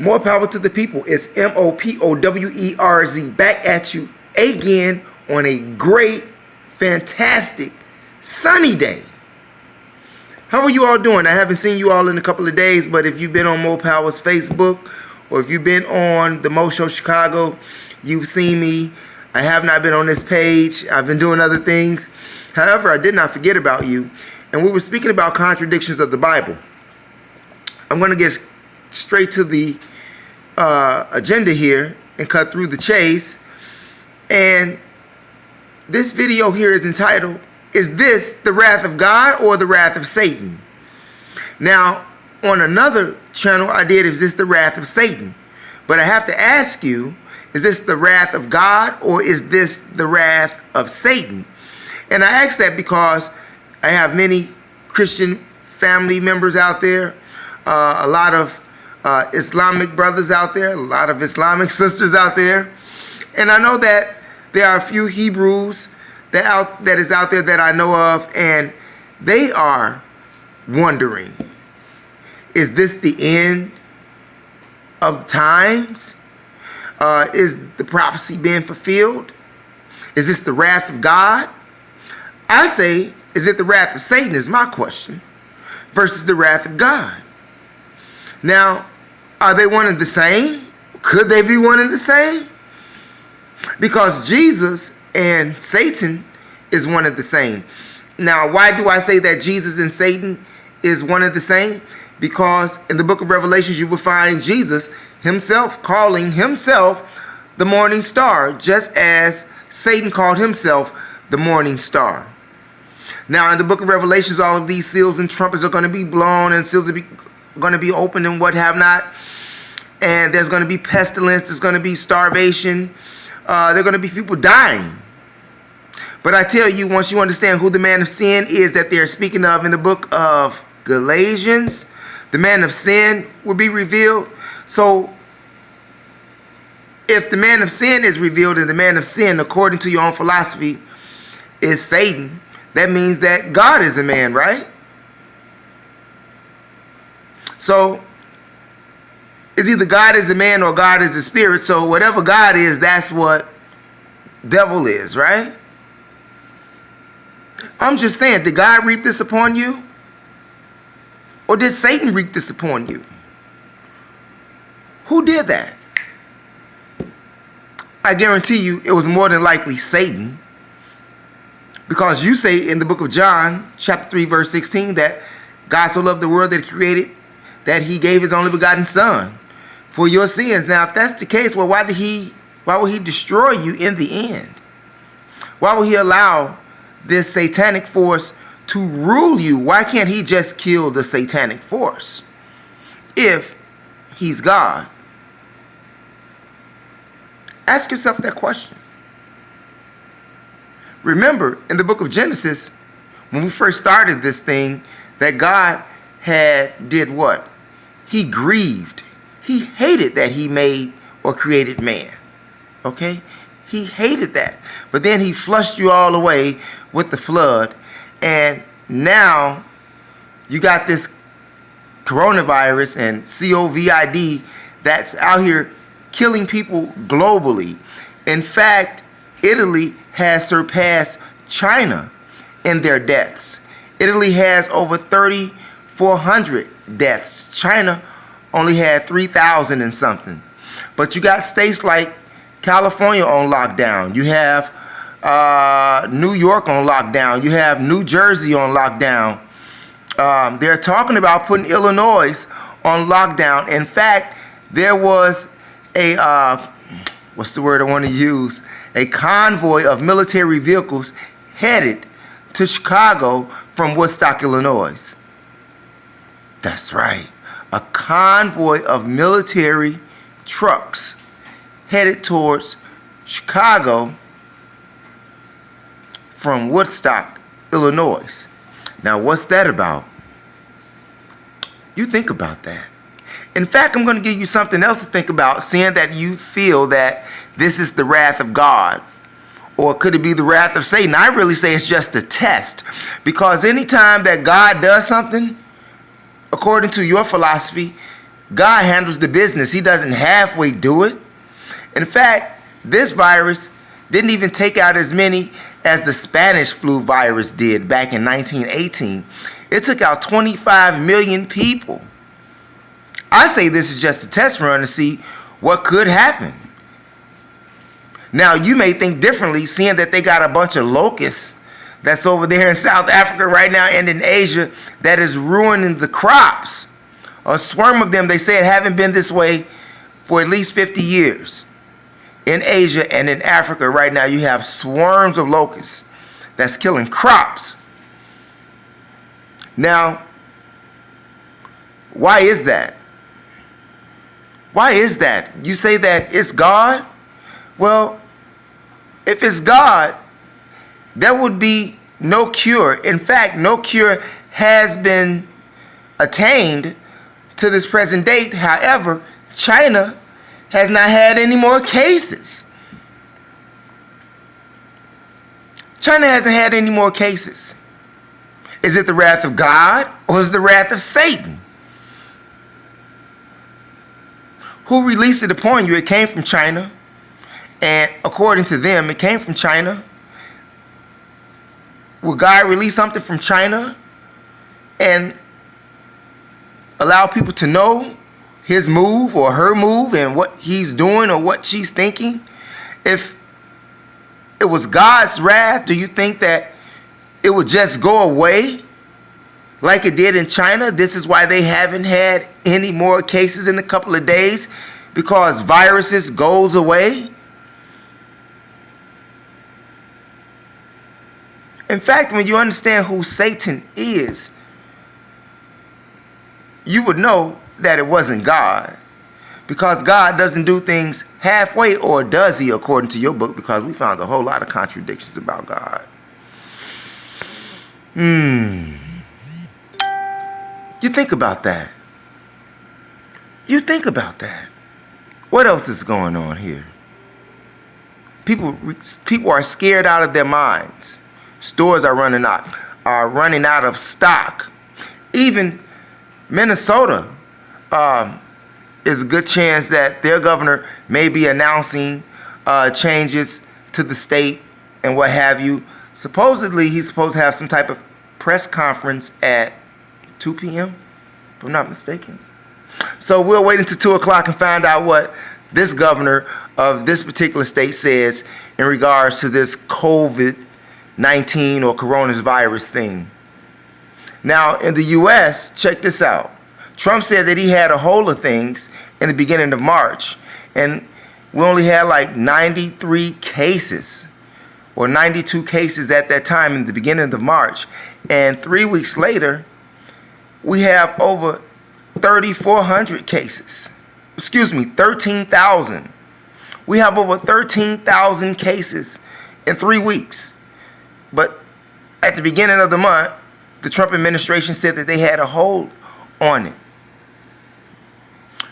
More power to the people. It's MOPOWERZ back at you again on a great, fantastic, sunny day. How are you all doing? I haven't seen you all in a couple of days, but if you've been on Mo Power's Facebook or if you've been on the Mo Show Chicago, you've seen me. I have not been on this page. I've been doing other things. However, I did not forget about you. And we were speaking about contradictions of the Bible. I'm going to get straight to the agenda here and cut through the chase. And this video here is entitled, "Is this the wrath of God or the wrath of Satan?" Now, on another channel I did, "Is this the wrath of Satan?" But I have to ask you, is this the wrath of God or is this the wrath of Satan? And I ask that because I have many Christian family members out there, a lot of Islamic brothers out there, a lot of Islamic sisters out there. And I know that there are a few Hebrews that is out there that I know of, and they are wondering, is this the end of times? Is the prophecy being fulfilled? Is this the wrath of God? I say, is it the wrath of Satan is my question, versus the wrath of God. Now, are they one and the same? Could they be one and the same? Because Jesus and Satan is one and the same. Now, why do I say that Jesus and Satan is one and the same? Because in the book of Revelations, you will find Jesus himself calling himself the morning star, just as Satan called himself the morning star. Now, in the book of Revelations, all of these seals and trumpets are going to be blown, and seals are going to be opened and what have not. And there's going to be pestilence. There's going to be starvation. There are going to be people dying. But I tell you, once you understand who the man of sin is that they're speaking of in the book of Galatians, the man of sin will be revealed. So if the man of sin is revealed and the man of sin, according to your own philosophy, is Satan, that means that God is a man, right? So it's either God is a man or God is a spirit. So whatever God is, that's what devil is, right? I'm just saying, did God reap this upon you? Or did Satan reap this upon you? Who did that? I guarantee you it was more than likely Satan. Because you say in the book of John, chapter 3, verse 16, that God so loved the world that he created, that he gave his only begotten son for your sins. Now, if that's the case, well, why would he destroy you in the end? Why would he allow this satanic force to rule you? Why can't he just kill the satanic force if he's God? Ask yourself that question. Remember, in the book of Genesis, when we first started this thing, that God did what? He grieved. He hated that he made or created man. Okay? He hated that. But then he flushed you all away with the flood. And now you got this coronavirus and COVID that's out here killing people globally. In fact, Italy has surpassed China in their deaths. Italy has over 3,400 deaths. China only had 3,000 and something. But you got states like California on lockdown. You have New York on lockdown. You have New Jersey on lockdown. They're talking about putting Illinois on lockdown. In fact, there was a, what's the word I want to use? A convoy of military vehicles headed to Chicago from Woodstock, Illinois. That's right. A convoy of military trucks headed towards Chicago from Woodstock, Illinois. Now, what's that about? You think about that. In fact, I'm going to give you something else to think about, seeing that you feel that this is the wrath of God. Or could it be the wrath of Satan? I really say it's just a test. Because anytime that God does something, according to your philosophy, God handles the business. He doesn't halfway do it. In fact, this virus didn't even take out as many as the Spanish flu virus did back in 1918. It took out 25 million people. I say this is just a test run to see what could happen. Now, you may think differently, seeing that they got a bunch of locusts that's over there in South Africa right now and in Asia that is ruining the crops. A swarm of them, they say, haven't been this way for at least 50 years. In Asia and in Africa right now, you have swarms of locusts that's killing crops. Now, why is that? Why is that? You say that it's God? Well, if it's God, there would be no cure. In fact, no cure has been attained to this present date. However, China has not had any more cases. China hasn't had any more cases. Is it the wrath of God or is it the wrath of Satan? Who released it upon you? It came from China. And according to them, it came from China. Will God release something from China and allow people to know his move or her move and what he's doing or what she's thinking? If it was God's wrath, do you think that it would just go away like it did in China? This is why they haven't had any more cases in a couple of days, because viruses goes away. In fact, when you understand who Satan is, you would know that it wasn't God, because God doesn't do things halfway, or does he, according to your book? Because we found a whole lot of contradictions about God. You think about that. You think about that. What else is going on here? People are scared out of their minds. Stores are running out of stock. Even Minnesota is a good chance that their governor may be announcing changes to the state and what have you. Supposedly, he's supposed to have some type of press conference at 2 p.m., if I'm not mistaken. So we'll wait until 2 o'clock and find out what this governor of this particular state says in regards to this COVID-19 or coronavirus thing. Now, in the U.S., check this out. Trump said that he had a hold of things in the beginning of March, and we only had like 93 cases or 92 cases at that time in the beginning of March. And 3 weeks later, we have over 3,400 cases. 13,000. We have over 13,000 cases in 3 weeks. But at the beginning of the month, the Trump administration said that they had a hold on it.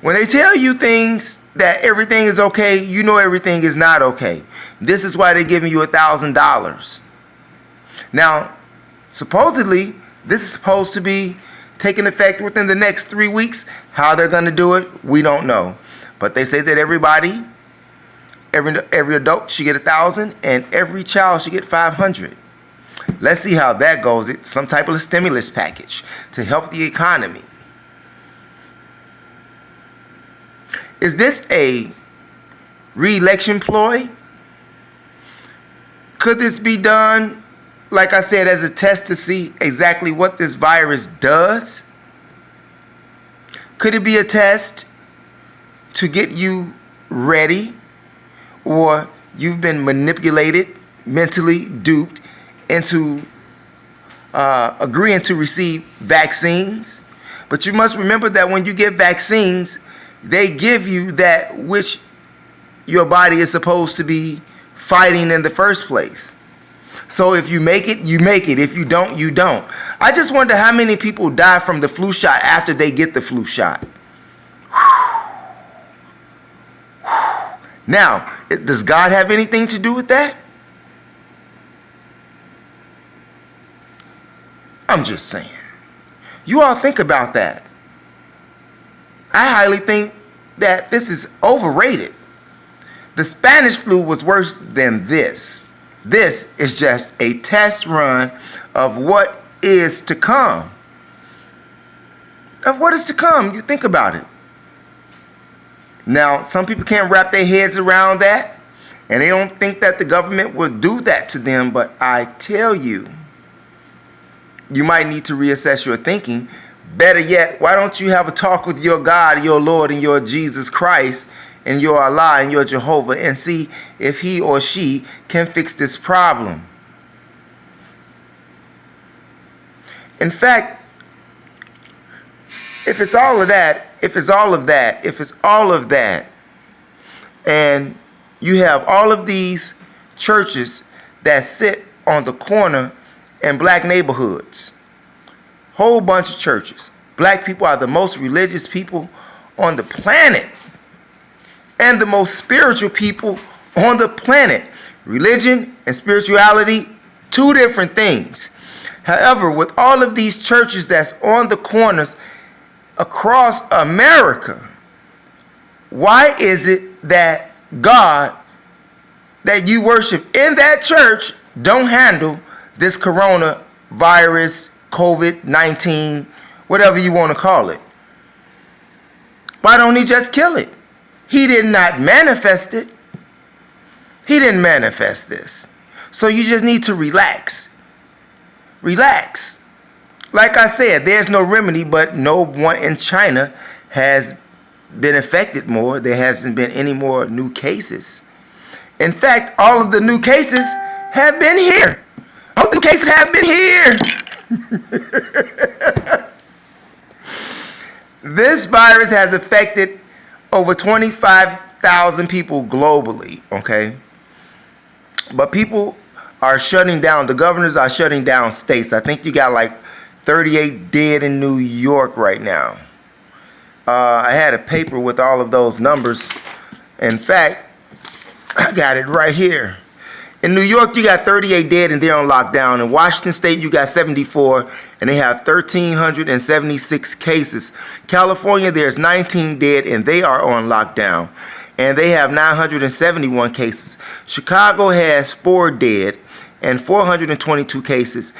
When they tell you things that everything is okay, you know everything is not okay. This is why they're giving you $1,000. Now, supposedly, this is supposed to be taking effect within the next 3 weeks. How they're going to do it, we don't know. But they say that everybody, every adult should get $1,000 and every child should get $500. Let's see how that goes. It's some type of a stimulus package to help the economy. Is this a re-election ploy? Could this be done, like I said, as a test to see exactly what this virus does? Could it be a test to get you ready, or you've been manipulated, mentally duped into agreeing to receive vaccines? But you must remember that when you get vaccines, they give you that which your body is supposed to be fighting in the first place. So if you make it, you make it. If you don't, you don't. I just wonder how many people die from the flu shot after they get the flu shot. Now, does God have anything to do with that? I'm just saying. You all think about that. I highly think that this is overrated. The Spanish flu was worse than this. This is just a test run of what is to come. Of what is to come. You think about it. Now, some people can't wrap their heads around that, and they don't think that the government will do that to them, but I tell you, you might need to reassess your thinking. Better yet, why don't you have a talk with your God, your Lord, and your Jesus Christ, and your Allah, and your Jehovah, and see if he or she can fix this problem. In fact, if it's all of that, and you have all of these churches that sit on the corner in black neighborhoods, whole bunch of churches. Black people are the most religious people on the planet and the most spiritual people on the planet. Religion and spirituality, two different things. However, with all of these churches that's on the corners across America, why is it that God that you worship in that church don't handle this coronavirus, COVID-19, whatever you want to call it? Why don't he just kill it? He did not manifest it. He didn't manifest this. So you just need to relax. Relax. Like I said, there's no remedy, but no one in China has been affected more. There hasn't been any more new cases. In fact, all of the new cases have been here. All the new cases have been here. This virus has affected over 25,000 people globally, okay? But people are shutting down. The governors are shutting down states. I think you got like 38 dead in New York right now. I had a paper with all of those numbers. In fact, I got it right here. In New York, you got 38 dead and they're on lockdown. In Washington State, you got 74 and they have 1,376 cases. California, there's 19 dead and they are on lockdown. And they have 971 cases. Chicago has 4 dead and 422 cases.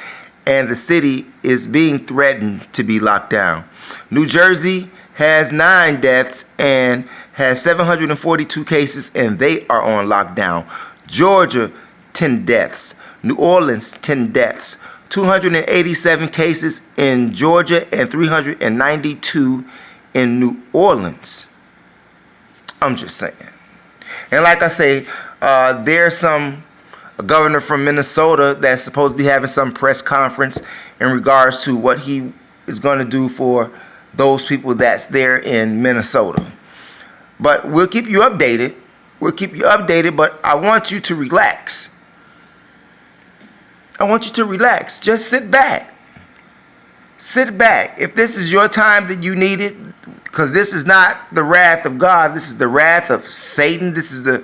And the city is being threatened to be locked down. New Jersey has 9 deaths and has 742 cases and they are on lockdown. Georgia, 10 deaths. New Orleans, 10 deaths. 287 cases in Georgia and 392 in New Orleans. I'm just saying. And like I say, there's a governor from Minnesota that's supposed to be having some press conference in regards to what he is going to do for those people that's there in Minnesota. But we'll keep you updated. But I want you to relax. Just sit back. If this is your time that you need it, because this is not the wrath of God, this is the wrath of Satan, this is the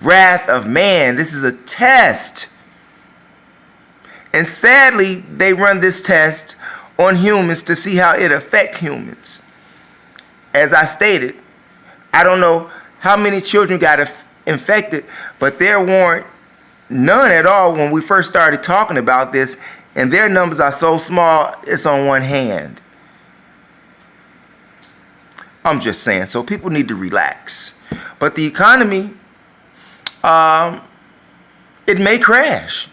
wrath of man, this is a test. And sadly, they run this test on humans to see how it affects humans. As I stated, I don't know how many children got infected, but there weren't none at all when we first started talking about this, and their numbers are so small, it's on one hand. I'm just saying, so people need to relax. But the economy, it may crash.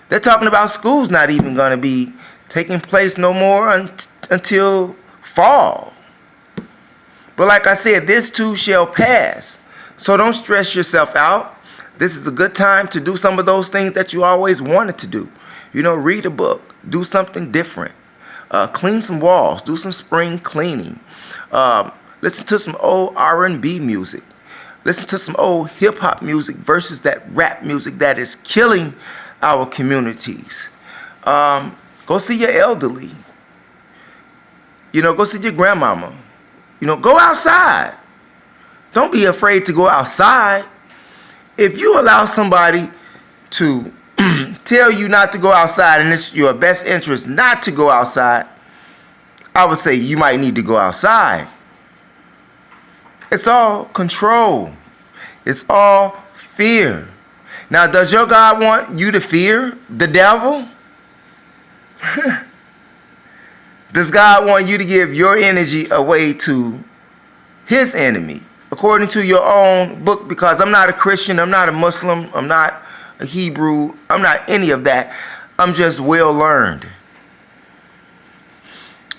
They're talking about schools not even going to be taking place no more until fall. But like I said, this too shall pass. So don't stress yourself out. This is a good time to do some of those things that you always wanted to do. You know, read a book, do something different, clean some walls, do some spring cleaning, listen to some old R&B music, listen to some old hip-hop music versus that rap music that is killing our communities. Go see your elderly. You know, go see your grandmama. You know, go outside. Don't be afraid to go outside. If you allow somebody to tell you not to go outside and it's your best interest not to go outside, I would say you might need to go outside. It's all control. It's all fear. Now, does your God want you to fear the devil? Does God want you to give your energy away to his enemy, according to your own book? Because I'm not a Christian, I'm not a Muslim, I'm not a Hebrew, I'm not any of that. I'm just well learned.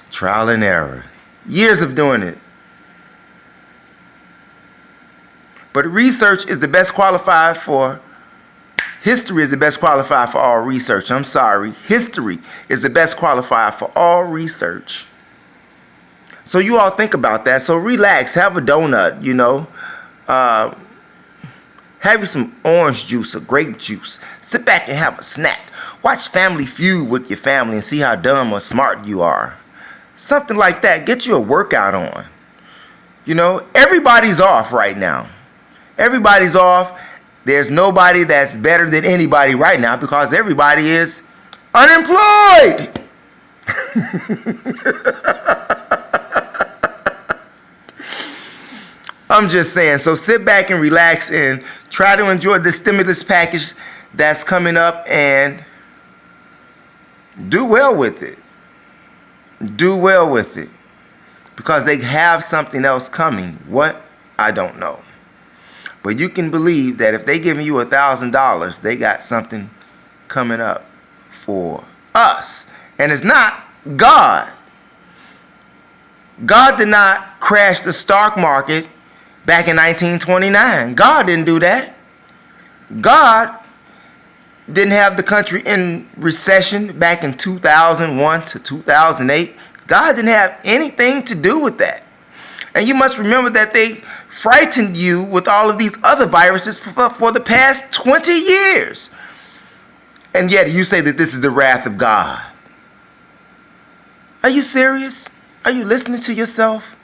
Trial and error. Years of doing it. But research is the best qualified for, history is the best qualified for all research. I'm sorry. History is the best qualified for all research. So you all think about that. So relax, have a donut, you know. Have you some orange juice or grape juice. Sit back and have a snack. Watch Family Feud with your family and see how dumb or smart you are. Something like that. Get you a workout on. You know, everybody's off right now. Everybody's off. There's nobody that's better than anybody right now because everybody is unemployed. I'm just saying. So sit back and relax and try to enjoy the stimulus package that's coming up and do well with it. Do well with it. Because they have something else coming. What? I don't know. But you can believe that if they give you $1,000, they got something coming up for us. And it's not God. God did not crash the stock market back in 1929. God didn't do that. God didn't have the country in recession back in 2001 to 2008. God didn't have anything to do with that. And you must remember that they frightened you with all of these other viruses for the past 20 years. And yet you say that this is the wrath of God. Are you serious? Are you listening to yourself?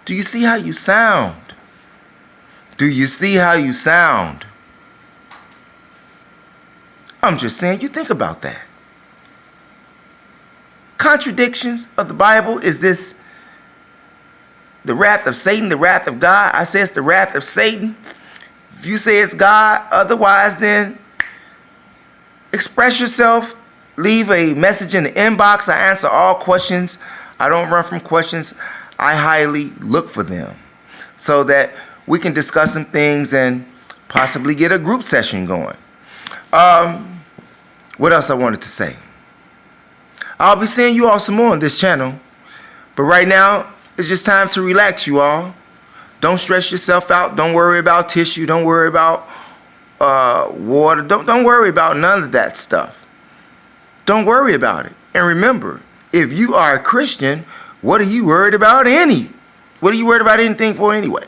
Do you see how you sound? Do you see how you sound? I'm just saying, you think about that. Contradictions of the Bible. Is this the wrath of Satan, the wrath of God? I say it's the wrath of Satan. If you say it's God, otherwise, then express yourself. Leave a message in the inbox. I answer all questions. I don't run from questions. I highly look for them so that we can discuss some things and possibly get a group session going. What else I wanted to say? I'll be seeing you all some more on this channel. But right now, it's just time to relax, you all. Don't stress yourself out. Don't worry about tissue. Don't worry about water. Don't worry about none of that stuff. Don't worry about it. And remember, if you are a Christian, what are you worried about What are you worried about anything for anyway?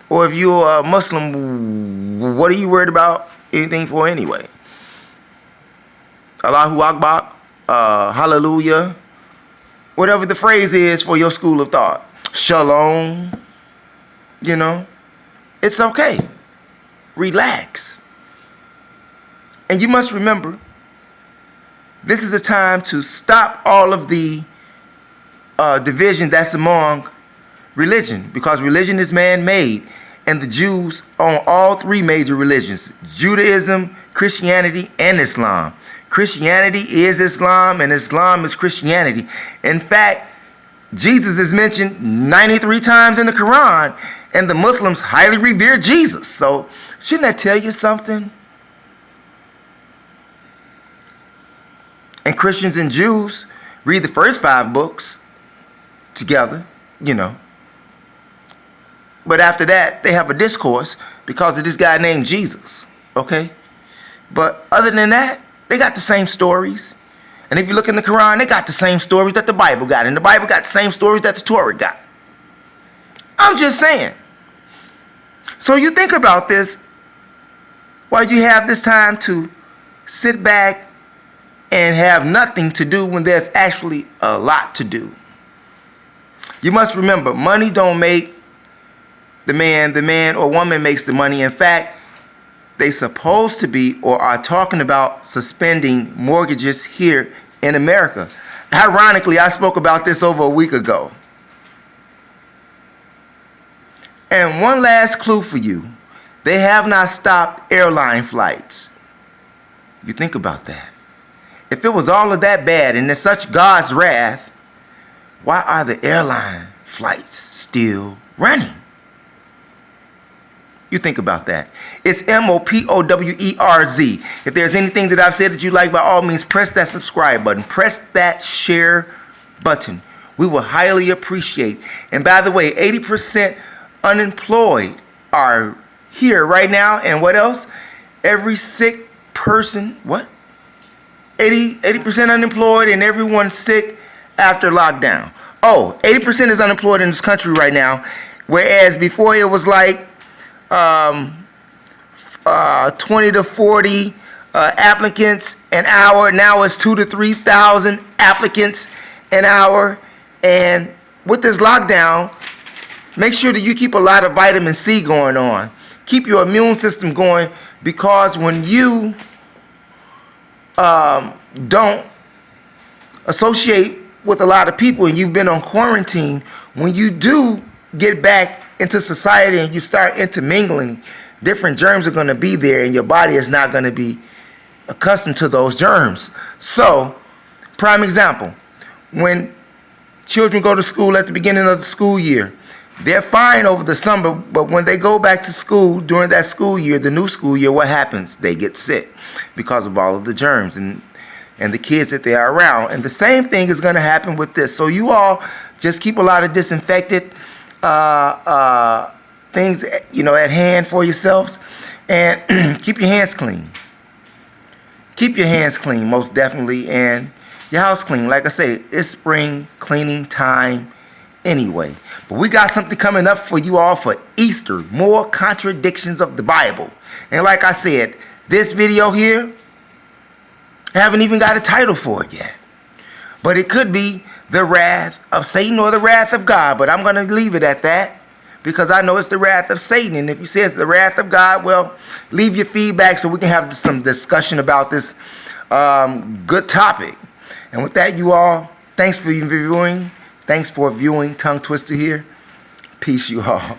Or if you're a Muslim, what are you worried about anything for anyway? Allahu Akbar, hallelujah, whatever the phrase is for your school of thought. Shalom, you know, it's okay. Relax. And you must remember, this is a time to stop all of the division that's among religion, because religion is man-made, and the Jews own all three major religions: Judaism, Christianity, and Islam. Christianity is Islam, and Islam is Christianity. In fact, Jesus is mentioned 93 times in the Quran, and the Muslims highly revere Jesus. So shouldn't that tell you something? And Christians and Jews read the first 5 books together, you know. But after that, they have a discourse because of this guy named Jesus, okay? But other than that, they got the same stories. And if you look in the Quran, they got the same stories that the Bible got. And the Bible got the same stories that the Torah got. I'm just saying. So you think about this while you have this time to sit back and have nothing to do when there's actually a lot to do. You must remember, money don't make the man or woman makes the money. In fact, they supposed to be or are talking about suspending mortgages here in America. Ironically, I spoke about this over a week ago. And one last clue for you. They have not stopped airline flights. You think about that. If it was all of that bad and there's such God's wrath, why are the airline flights still running? You think about that. It's MOPOWERZ. If there's anything that I've said that you like, by all means, press that subscribe button. Press that share button. We will highly appreciate. And by the way, 80% unemployed are here right now. And what else? Every sick person, what? 80% unemployed and everyone sick after lockdown. Oh, 80% is unemployed in this country right now. Whereas before it was like 20 to 40 applicants an hour. Now it's 2,000 to 3,000 applicants an hour. And with this lockdown, make sure that you keep a lot of vitamin C going on. Keep your immune system going, because when you don't associate with a lot of people and you've been on quarantine, when you do get back into society and you start intermingling, different germs are going to be there and your body is not going to be accustomed to those germs. So, prime example, when children go to school at the beginning of the school year, they're fine over the summer, but when they go back to school during that school year, the new school year, what happens? They get sick because of all of the germs and the kids that they are around. And the same thing is going to happen with this. So you all just keep a lot of disinfected things, at hand for yourselves, and keep your hands clean. Keep your hands clean, most definitely, and your house clean. Like I say, it's spring cleaning time anyway. But we got something coming up for you all for Easter. More contradictions of the Bible. And like I said, this video here, I haven't even got a title for it yet. But it could be the wrath of Satan or the wrath of God. But I'm going to leave it at that, because I know it's the wrath of Satan. And if you say it's the wrath of God, well, leave your feedback so we can have some discussion about this good topic. And with that, you all, thanks for viewing. Thanks for viewing Tongue Twister here. Peace, you all.